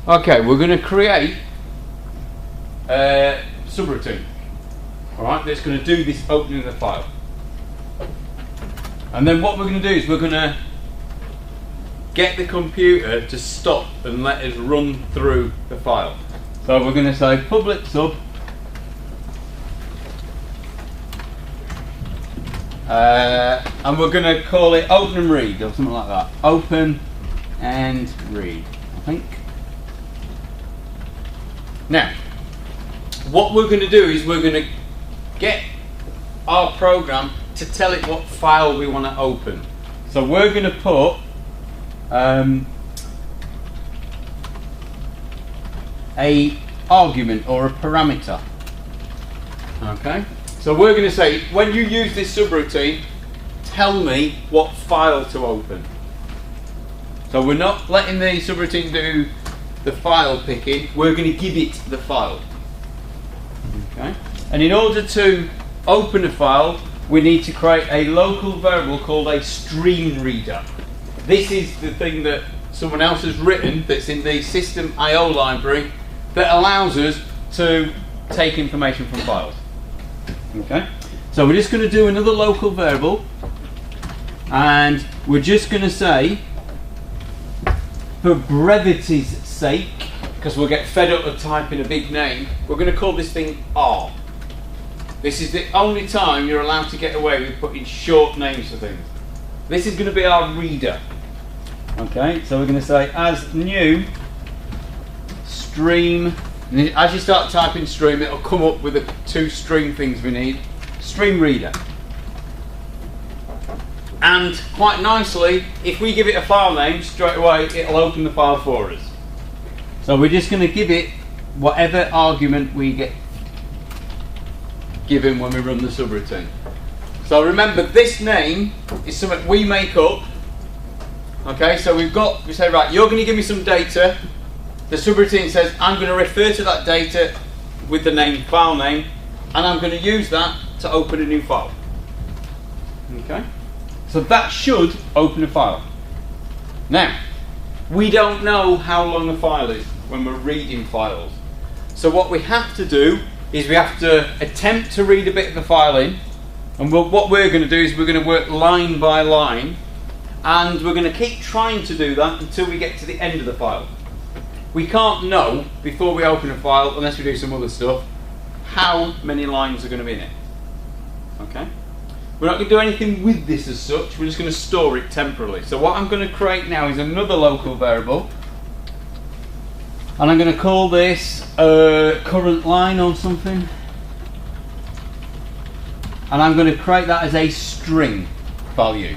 Okay, we're going to create a subroutine. Alright, that's going to do this opening of the file. And then what we're going to do is we're going to get the computer to stop and let us run through the file. So we're going to say public sub and we're going to call it open and read or something like that. Open and read, I think. Now, what we're going to do is we're going to get our program to tell it what file we want to open. So we're going to put a argument or a parameter. Okay, so we're going to say, when you use this subroutine, tell me what file to open. So we're not letting the subroutine do the file picking, we're going to give it the file. Okay, and in order to open a file, we need to create a local variable called a stream reader. This is the thing that someone else has written that's in the system IO library that allows us to take information from files. Okay, so we're just going to do another local variable, and we're just going to say, for brevity's sake, because we'll get fed up of typing a big name, we're going to call this thing R. This is the only time you're allowed to get away with putting short names for things. This is going to be our reader. Okay, so we're going to say as new stream. And as you start typing stream, it'll come up with the two stream things we need. Stream reader. And quite nicely, if we give it a file name straight away, it'll open the file for us. So we're just going to give it whatever argument we get given when we run the subroutine. So remember, this name is something we make up. Okay, so we say, right, you're going to give me some data. The subroutine says, I'm going to refer to that data with the name, file name, and I'm going to use that to open a new file. Okay, so that should open a file. Now, we don't know how long a file is when we're reading files. So what we have to do is we have to attempt to read a bit of the file in, and what we're going to do is we're going to work line by line, and we're going to keep trying to do that until we get to the end of the file. We can't know before we open a file, unless we do some other stuff, how many lines are going to be in it. Okay? We're not going to do anything with this as such, we're just going to store it temporarily. So what I'm going to create now is another local variable, and I'm going to call this current line or something, and I'm going to create that as a string value.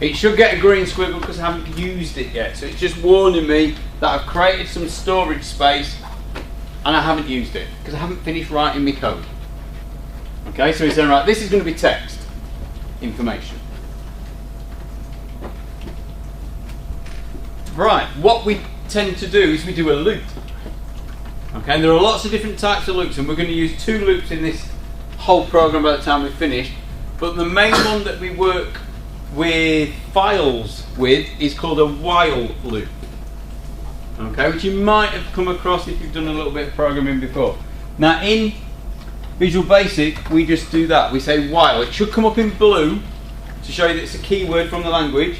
It should get a green squiggle because I haven't used it yet, so it's just warning me that I've created some storage space and I haven't used it because I haven't finished writing my code. Okay, so he's saying, right, this is going to be text information. Right, what we tend to do is we do a loop. Okay, and there are lots of different types of loops, and we're going to use 2 loops in this whole program by the time we're finished, but the main one that we work with files with is called a while loop. Okay, which you might have come across if you've done a little bit of programming before. Now in Visual Basic we just do that, we say while. It should come up in blue to show you that it's a keyword from the language,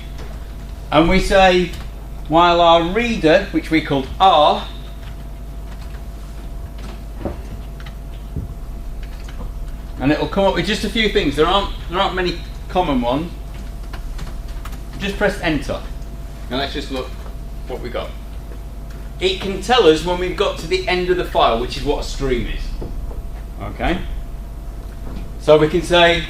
and we say while our reader, which we called R, and it'll come up with just a few things. There aren't many common ones. Just press enter. Now let's just look what we got. It can tell us when we've got to the end of the file, which is what a stream is. Okay? So we can say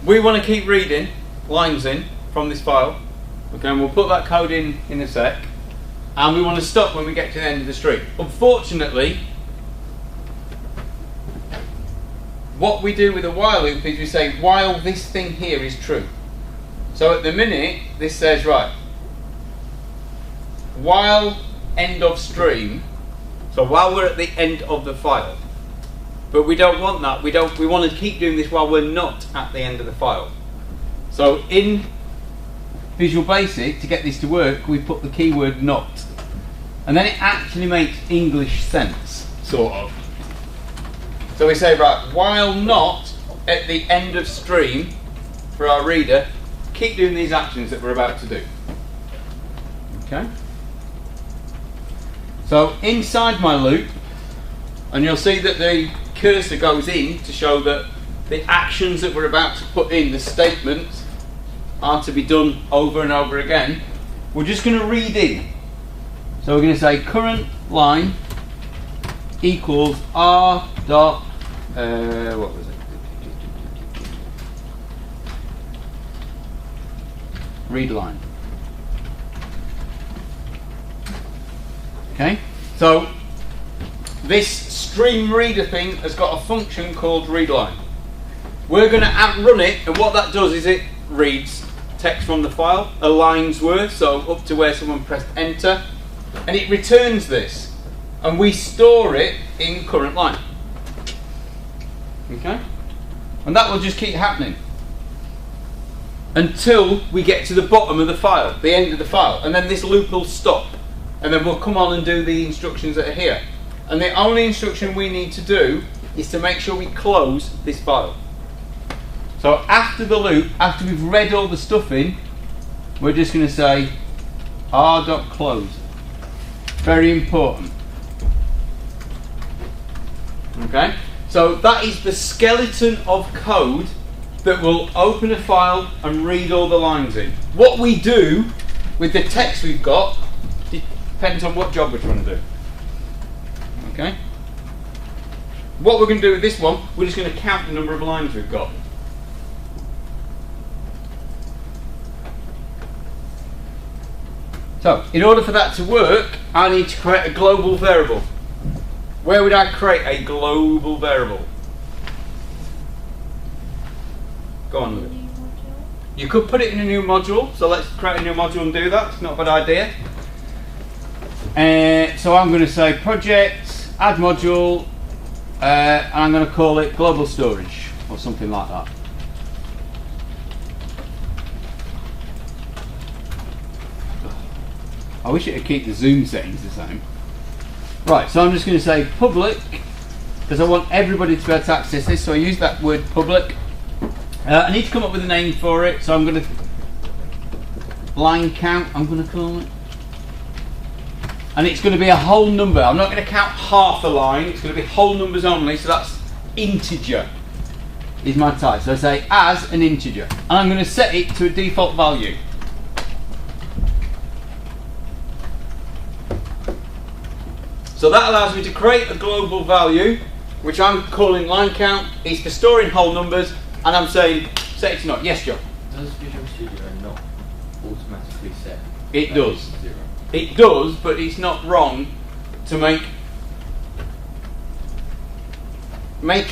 we want to keep reading lines in from this file. Okay, and we'll put that code in a sec. And we want to stop when we get to the end of the stream. Unfortunately, what we do with a while loop is we say while this thing here is true. So at the minute this says, right, while end of stream, so while we're at the end of the file. But we don't want that. We want to keep doing this while we're not at the end of the file. So in Visual Basic, to get this to work, we put the keyword not. And then it actually makes English sense, sort of. So we say, right, while not at the end of stream for our reader, keep doing these actions that we're about to do. Okay? So inside my loop, and you'll see that the cursor goes in to show that the actions that we're about to put in, the statements, are to be done over and over again. We're just going to read in. So we're going to say current line equals r dot, what was it? Read line. Okay, so this stream reader thing has got a function called readline. We're going to run it, and what that does is it reads text from the file, a line's worth, so up to where someone pressed enter, and it returns this, and we store it in current line. Okay, and that will just keep happening until we get to the bottom of the file, the end of the file, and then this loop will stop, and then we'll come on and do the instructions that are here. And the only instruction we need to do is to make sure we close this file. So after the loop, after we've read all the stuff in, we're just going to say r.close. Very important. Okay, so that is the skeleton of code that will open a file and read all the lines in. What we do with the text we've got depends on what job we're trying to do. Okay? What we're going to do with this one, we're just going to count the number of lines we've got. So, in order for that to work, I need to create a global variable. Where would I create a global variable? Go on, Lou. You could put it in a new module, so let's create a new module and do that. It's not a bad idea. So I'm going to say project, add module, and I'm going to call it global storage, or something like that. I wish it would keep the zoom settings the same. Right, so I'm just going to say public, because I want everybody to be able to access this, so I use that word public. I need to come up with a name for it, so I'm going to line count, I'm going to call it. And it's going to be a whole number. I'm not going to count half a line, it's going to be whole numbers only, so that's integer is my type. So I say as an integer, and I'm going to set it to a default value. So that allows me to create a global value, which I'm calling line count. It's for storing whole numbers, and I'm saying set it to not. Yes, John? Does Visual Studio not automatically set? It does. 0? It does, but it's not wrong to make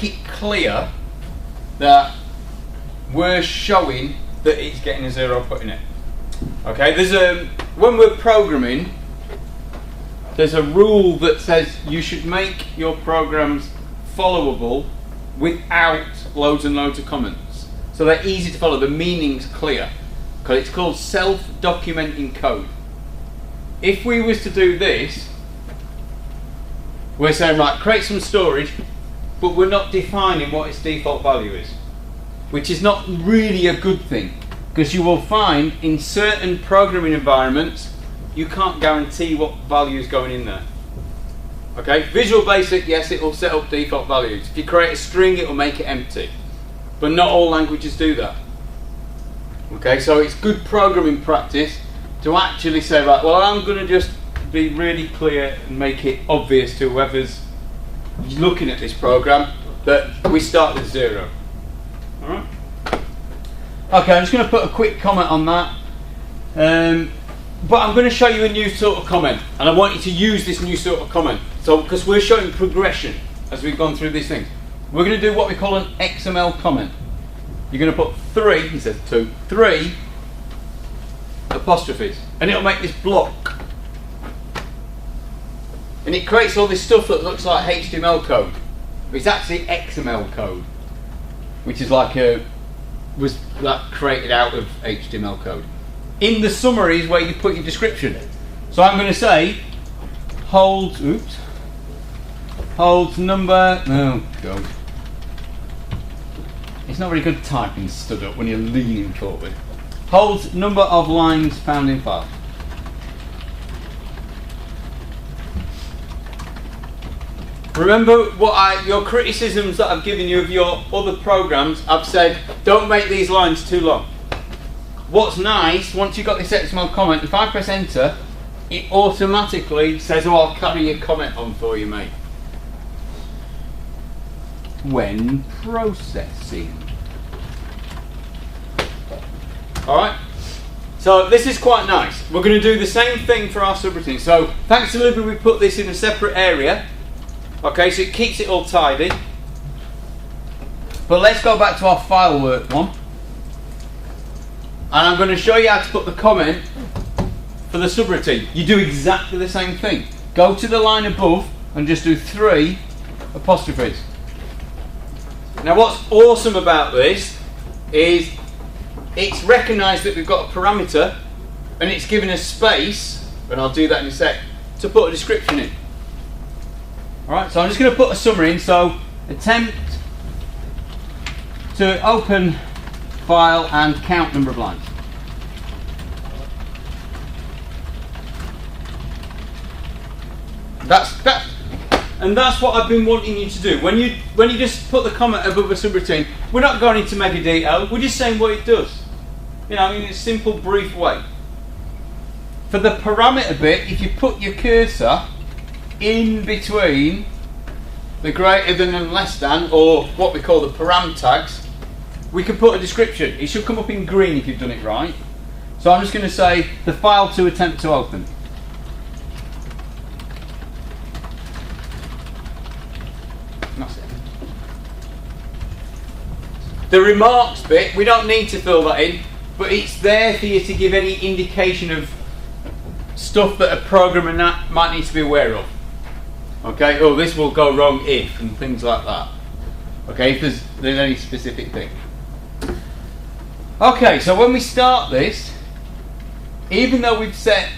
it clear that we're showing that it's getting a 0 put in it. Okay, there's when we're programming, there's a rule that says you should make your programs followable without loads and loads of comments. So they're easy to follow, the meaning's clear. Because it's called self-documenting code. If we was to do this, we're saying, right, create some storage, but we're not defining what its default value is. Which is not really a good thing. Because you will find in certain programming environments, you can't guarantee what value is going in there. Okay, Visual Basic, yes, it will set up default values. If you create a string, it will make it empty. But not all languages do that. Okay, so it's good programming practice to actually say, right, well, I'm going to just be really clear and make it obvious to whoever's looking at this program that we start with 0. All right. Okay, I'm just going to put a quick comment on that. But I'm going to show you a new sort of comment, and I want you to use this new sort of comment. So, because we're showing progression as we've gone through these things, we're going to do what we call an XML comment. You're going to put 3, he says 2, 3 apostrophes, and it'll make this block. And it creates all this stuff that looks like HTML code. But it's actually XML code, which is like was created out of HTML code. in the summary is where you put your description. So I'm going to say holds number, oh god, it's not very good typing stood up when you're leaning forward. Holds number of lines found in file. Remember your criticisms that I've given you of your other programs. I've said don't make these lines too long. What's nice, once you've got this XML comment, if I press enter, it automatically says, oh, I'll carry your comment on for you, mate. When processing. Alright, so this is quite nice. We're going to do the same thing for our subroutine. So thanks to Libby, we put this in a separate area. Okay, so it keeps it all tidy. But let's go back to our file work one. And I'm going to show you how to put the comment for the subroutine. You do exactly the same thing. Go to the line above and just do 3 apostrophes. Now what's awesome about this is it's recognised that we've got a parameter and it's given us space, and I'll do that in a sec, to put a description in. Alright, so I'm just going to put a summary in. So attempt to open file and count number of lines. That's what I've been wanting you to do. When you just put the comment above a subroutine, we're not going into mega detail, we're just saying what it does. You know, in a simple, brief way. For the parameter bit, if you put your cursor in between the greater than and less than, or what we call the param tags, we can put a description. It should come up in green if you've done it right. So I'm just going to say the file to attempt to open. That's it. The remarks bit, we don't need to fill that in, but it's there for you to give any indication of stuff that a programmer might need to be aware of. Okay, oh, this will go wrong if, and things like that. Okay, if there's any specific thing. Okay, so when we start this, even though we've set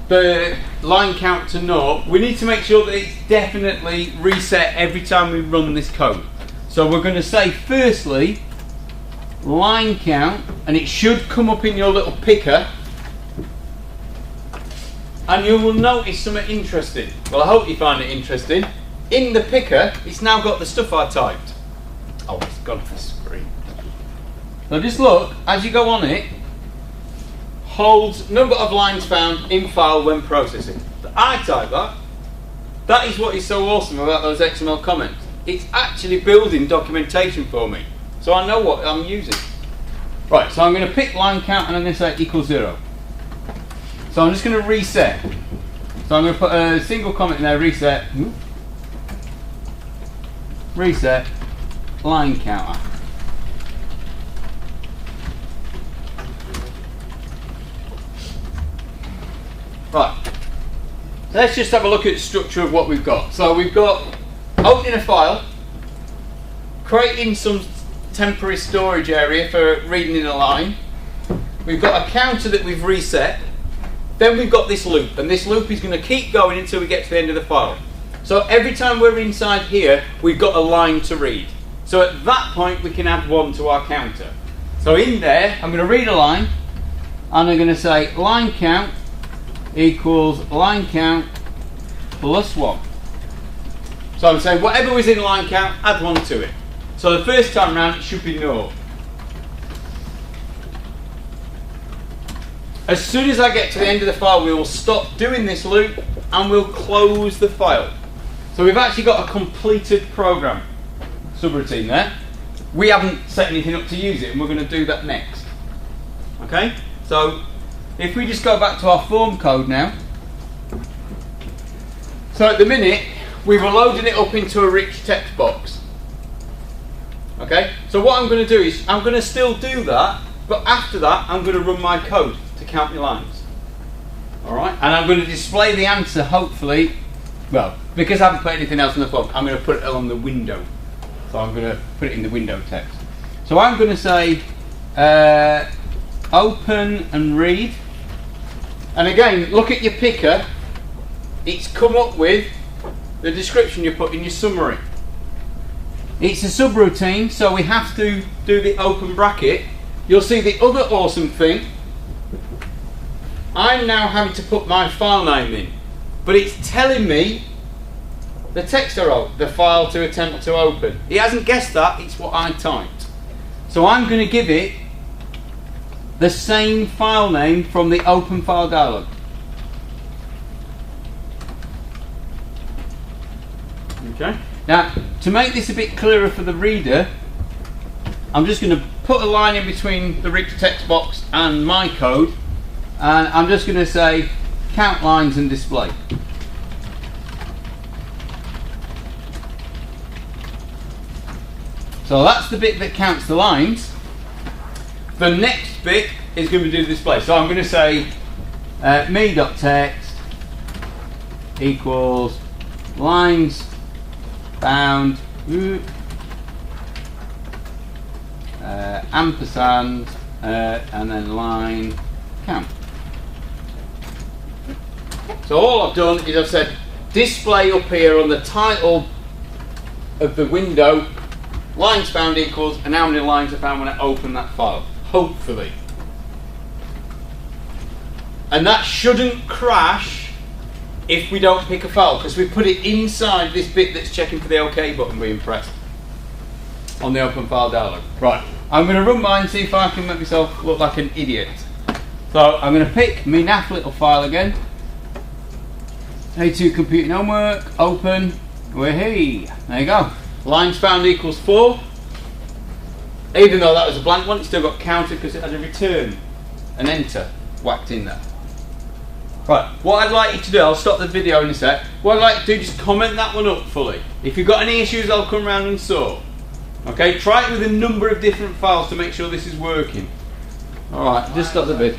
the line count to 0, we need to make sure that it's definitely reset every time we run this code. So we're going to say, firstly, line count, and it should come up in your little picker. And you will notice something interesting. Well, I hope you find it interesting. In the picker, it's now got the stuff I typed. Oh, it's gone off the screen. So just look, as you go on it, holds number of lines found in file when processing. So I type that. That is what is so awesome about those XML comments. It's actually building documentation for me. So I know what I'm using. Right, so I'm going to pick line count and I'm going to say equals 0. So I'm just going to reset. So I'm going to put a single comment in there, reset. Reset line counter. Right. So let's just have a look at the structure of what we've got. So we've got opening a file, creating some temporary storage area for reading in a line. We've got a counter that we've reset. Then we've got this loop, and this loop is going to keep going until we get to the end of the file. So every time we're inside here, we've got a line to read. So at that point, we can add 1 to our counter. So in there, I'm going to read a line, and I'm going to say line count equals line count plus 1. So I'm saying whatever was in line count, add 1 to it. So the first time round, it should be 0. As soon as I get to the end of the file, we will stop doing this loop and we'll close the file. So we've actually got a completed program subroutine there. We haven't set anything up to use it, and we're going to do that next. Okay, so if we just go back to our form code now. So at the minute, we've loaded it up into a rich text box. Okay, so what I'm going to do is, I'm going to still do that, but after that, I'm going to run my code to count my lines. Alright, and I'm going to display the answer, hopefully, well, because I haven't put anything else in the form, I'm going to put it on the window. So I'm going to put it in the window text. So I'm going to say open and read. And again, look at your picker. It's come up with the description you put in your summary. It's a subroutine, so we have to do the open bracket. You'll see the other awesome thing. I'm now having to put my file name in, but it's telling me the text arrow, the file to attempt to open. It hasn't guessed that, it's what I typed. So I'm going to give it the same file name from the open file dialog. Okay. Now, to make this a bit clearer for the reader, I'm just going to put a line in between the Richter text box and my code, and I'm just going to say count lines and display. So that's the bit that counts the lines. The next bit is going to do the display. So I'm going to say me.text equals lines bound ampersand and then line count. So all I've done is I've said display up here on the title of the window, lines found equals, and how many lines I found when I open that file, hopefully. And that shouldn't crash if we don't pick a file, because we put it inside this bit that's checking for the OK button being pressed on the open file dialog. Right, I'm going to run mine and see if I can make myself look like an idiot. So I'm going to pick my naff little file again. A2 computing homework, open, wahey, there you go. Lines found equals 4. Even though that was a blank one, it still got counted because it had a return, an enter whacked in there. Right, what I'd like you to do, I'll stop the video in a sec. What I'd like you to do, just comment that one up fully. If you've got any issues, I'll come round and sort. Okay, try it with a number of different files to make sure this is working. Alright, just stop the vid.